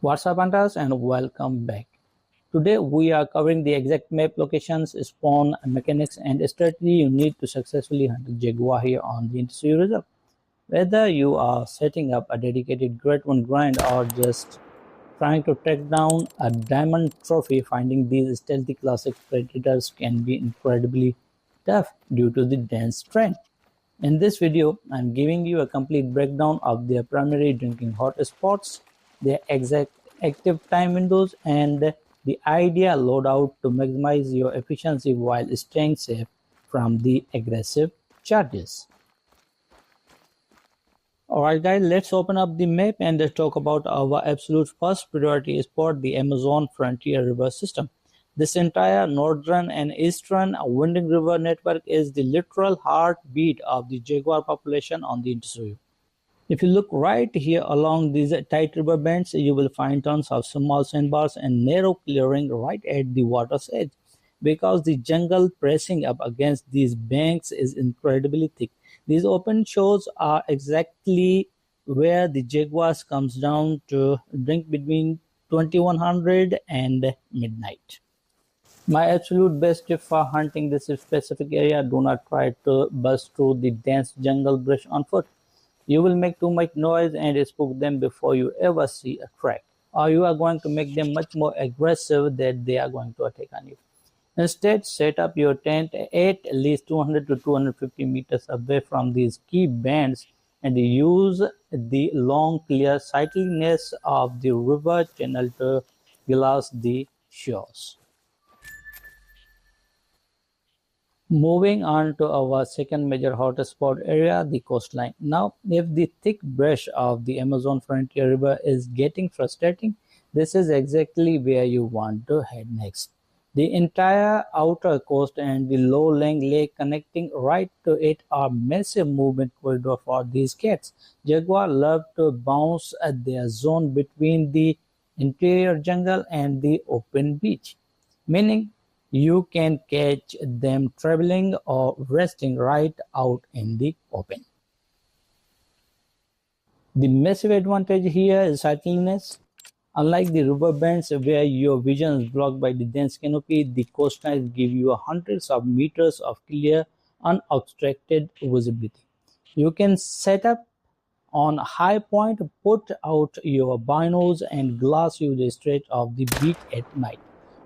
What's up, hunters, and welcome back. Today we are covering the exact map locations, spawn mechanics, and strategy you need to successfully hunt the Jaguar here on the Intisuyu Reserve. Whether you are setting up a dedicated Grade 1 grind or just trying to track down a diamond trophy, finding these stealthy classic predators can be incredibly tough due to the dense terrain. In this video, I'm giving you a complete breakdown of their primary drinking hotspots, their exact active time windows, and the ideal loadout to maximize your efficiency while staying safe from the aggressive charges. Alright guys, let's open up the map and let's talk about our absolute first priority spot, the Amazon Frontier River System. This entire northern and eastern winding river network is the literal heartbeat of the jaguar population on the Intisuyu. If you look right here along these tight river bends, you will find tons of small sandbars and narrow clearing right at the water's edge. Because the jungle pressing up against these banks is incredibly thick, these open shores are exactly where the jaguars comes down to drink between 2100 and midnight. My absolute best tip for hunting this specific area: do not try to bust through the dense jungle brush on foot. You will make too much noise and spook them before you ever see a track, or you are going to make them much more aggressive that they are going to attack on you. Instead, set up your tent at least 200 to 250 meters away from these key bands and use the long clear sightliness of the river channel to glass the shores. Moving on to our second major hotspot area, the coastline. Now, if the thick brush of the Amazon Frontier River is getting frustrating, this is exactly where you want to head next. The entire outer coast and the low-lying lake connecting right to it are massive movement corridor for these cats. Jaguar love to bounce at their zone between the interior jungle and the open beach, meaning you can catch them traveling or resting right out in the open. The massive advantage here is sightliness. Unlike the river bends where your vision is blocked by the dense canopy, the coastlines give you hundreds of meters of clear, unobstructed visibility. You can set up on a high point, put out your binos, and glass you the stretch of the beach at night.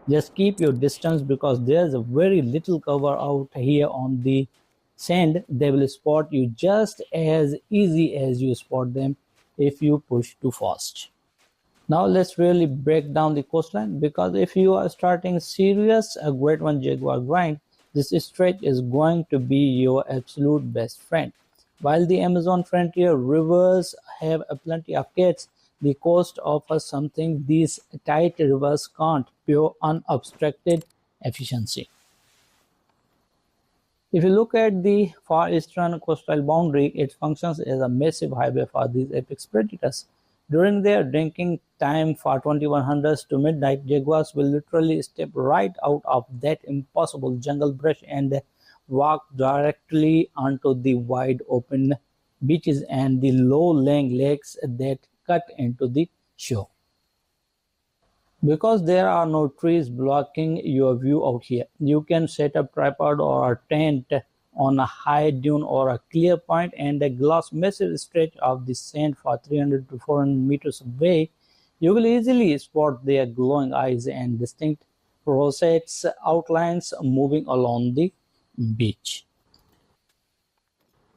Just keep your distance because there's a very little cover out here on the sand. They will spot you just as easy as you spot them if you push too fast. Now let's really break down the coastline, because if you are starting serious a Grade 1 jaguar grind, this stretch is going to be your absolute best friend. While the Amazon Frontier rivers have plenty of cats, the coast offers something these tight rivers can't: pure unobstructed efficiency. If you look at the far eastern coastal boundary, it functions as a massive highway for these apex predators. During their drinking time for 2100s to midnight, jaguars will literally step right out of that impossible jungle brush and walk directly onto the wide open beaches and the low-lying lakes that cut into the shore. Because there are no trees blocking your view out here, you can set up tripod or a tent on a high dune or a clear point and a glass massive stretch of the sand for 300 to 400 meters away. You will easily spot their glowing eyes and distinct rosettes outlines moving along the beach.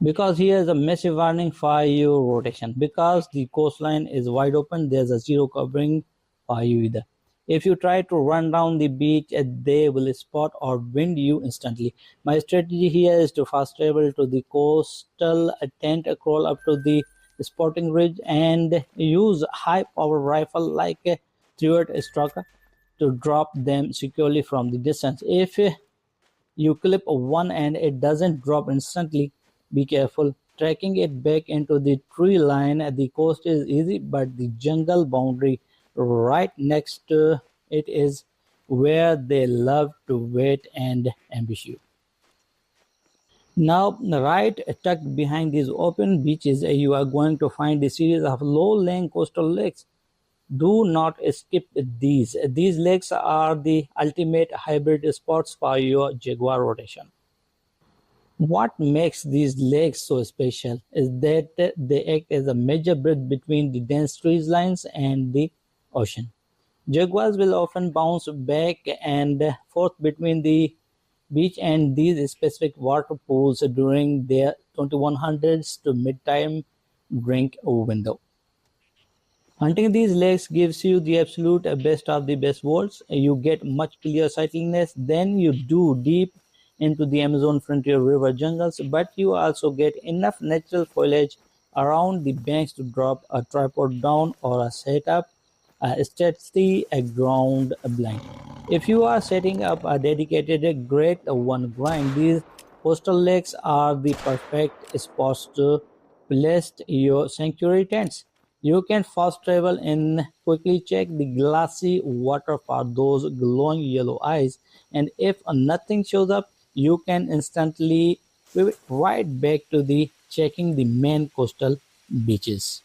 Because here is a massive warning for your rotation. Because the coastline is wide open, there's a zero covering for you either. If you try to run down the beach, they will spot or wind you instantly. My strategy here is to fast travel to the coastal tent, crawl up to the spotting ridge, and use high power rifle like a turret stalker to drop them securely from the distance. If you clip one and it doesn't drop instantly, be careful. Tracking it back into the tree line at the coast is easy, but the jungle boundary right next to it is where they love to wait and ambush you. Now, right tucked behind these open beaches, you are going to find a series of low-lying coastal lakes. Do not skip these. These lakes are the ultimate hybrid spots for your Jaguar rotation. What makes these lakes so special is that they act as a major bridge between the dense tree lines and the ocean. Jaguars will often bounce back and forth between the beach and these specific water pools during their 2100s to mid-time drink window. Hunting these lakes gives you the absolute best of the best worlds. You get much clearer sightliness than you do deep into the Amazon frontier river jungles, but you also get enough natural foliage around the banks to drop a tripod down or set up a steady ground blind. If you are setting up a dedicated Great One grind, these coastal lakes are the perfect spots to place your sanctuary tents. You can fast travel and quickly check the glassy water for those glowing yellow eyes, and if nothing shows up, you can instantly pivot right back to the checking the main coastal beaches.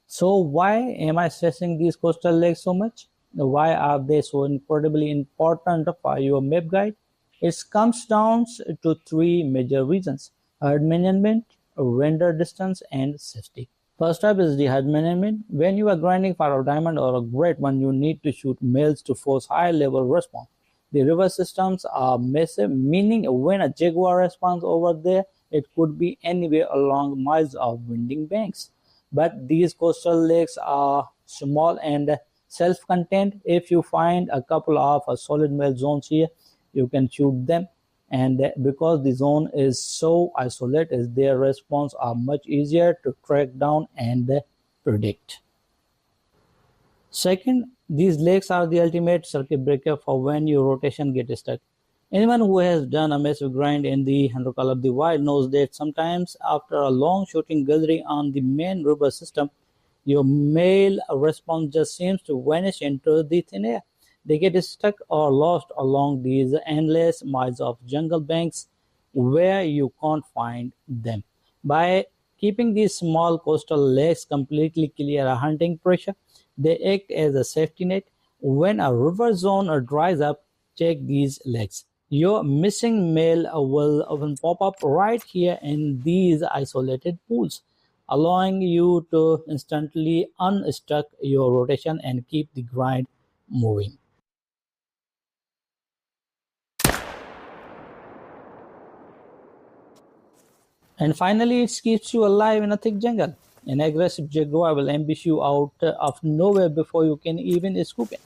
So why am I stressing these coastal lakes so much? Why are they so incredibly important for your map guide? It comes down to three major reasons: herd management, render distance, and safety. First up is the herd management. When you are grinding for a diamond or a great one, you need to shoot males to force high level respawn. The river systems are massive, meaning when a jaguar responds over there, it could be anywhere along miles of winding banks. But these coastal lakes are small and self-contained. If you find a couple of solid male zones here, you can shoot them. And because the zone is so isolated, their response are much easier to track down and predict. Second, these lakes are the ultimate circuit breaker for when your rotation gets stuck. Anyone who has done a massive grind in the Hunter Call of the Wild knows that sometimes after a long shooting gallery on the main river system, your male response just seems to vanish into the thin air. They get stuck or lost along these endless miles of jungle banks where you can't find them. By keeping these small coastal lakes completely clear of hunting pressure, they act as a safety net. When a river zone dries up, check these lakes. Your missing male will often pop up right here in these isolated pools, allowing you to instantly unstuck your rotation and keep the grind moving. And finally, it keeps you alive in a thick jungle. An aggressive jaguar will ambush you out of nowhere before you can even scoop it.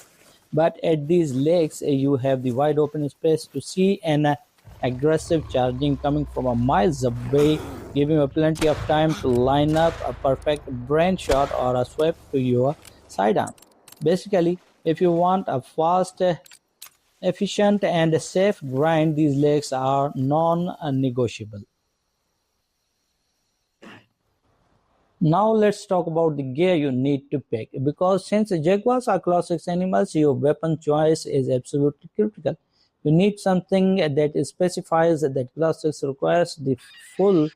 But at these lakes, you have the wide open space to see an aggressive charging coming from a miles away, giving you plenty of time to line up a perfect brain shot or a sweep to your sidearm. Basically, if you want a fast, efficient, and safe grind, these lakes are non-negotiable. Now let's talk about the gear you need to pick, because since jaguars are class 6 animals, your weapon choice is absolutely critical. You need something that specifies that class 6 requires the full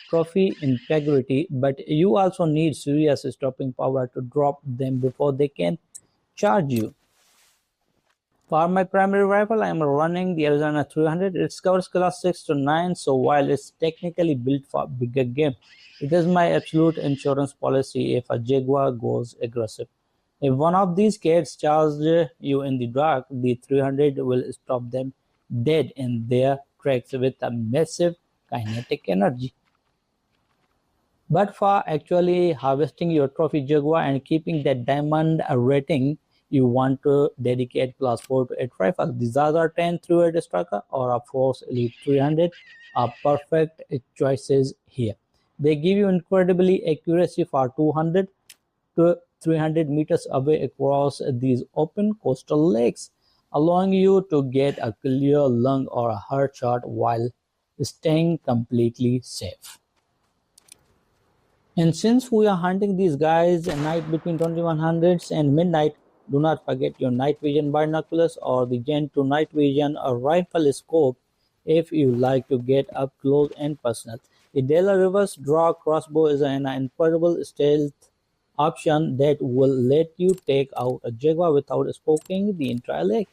trophy integrity, but you also need serious stopping power to drop them before they can charge you. For my primary rifle, I am running the Arizona 300. It covers class 6 to 9, so while it's technically built for bigger game, it is my absolute insurance policy if a Jaguar goes aggressive. If one of these cats charges you in the dark, the 300 will stop them dead in their tracks with a massive kinetic energy. But for actually harvesting your trophy Jaguar and keeping that diamond rating, you want to dedicate class 4 to 8 rifle. The Jaguar 10 308 Striker or a Force Elite 300 are perfect choices here. They give you incredibly accuracy for 200 to 300 meters away across these open coastal lakes, allowing you to get a clear lung or a hard shot while staying completely safe. And since we are hunting these guys at night between 2100s and midnight, do not forget your night vision binoculars or the Gen 2 night vision or rifle scope if you like to get up close and personal. The Dela Reverse Draw crossbow is an incredible stealth option that will let you take out a Jaguar without spoking the entire leg.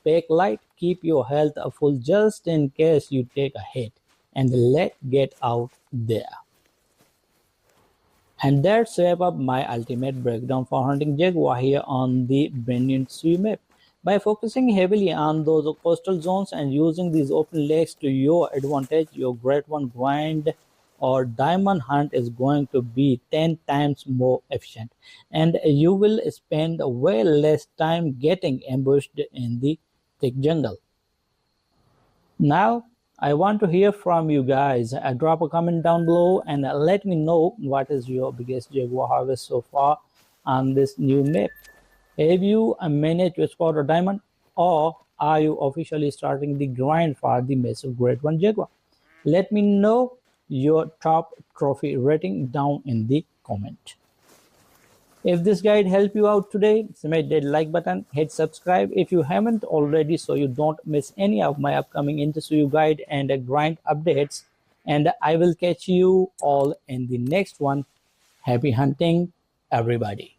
Pack light, keep your health full just in case you take a hit, and let's get out there. And that's wrap up my ultimate breakdown for hunting Jaguar here on the brand new Intisuyu map. By focusing heavily on those coastal zones and using these open lakes to your advantage, your Great One grind or diamond hunt is going to be 10 times more efficient, and you will spend way less time getting ambushed in the thick jungle. Now, I want to hear from you guys. Drop a comment down below and let me know what is your biggest Jaguar harvest so far on this new map. Have you managed to spot a diamond, or are you officially starting the grind for the massive Great One Jaguar? Let me know your top trophy rating down in the comment. If this guide helped you out today, smash that like button, hit subscribe if you haven't already so you don't miss any of my upcoming Intisuyu guide and grind updates. And I will catch you all in the next one. Happy hunting, everybody.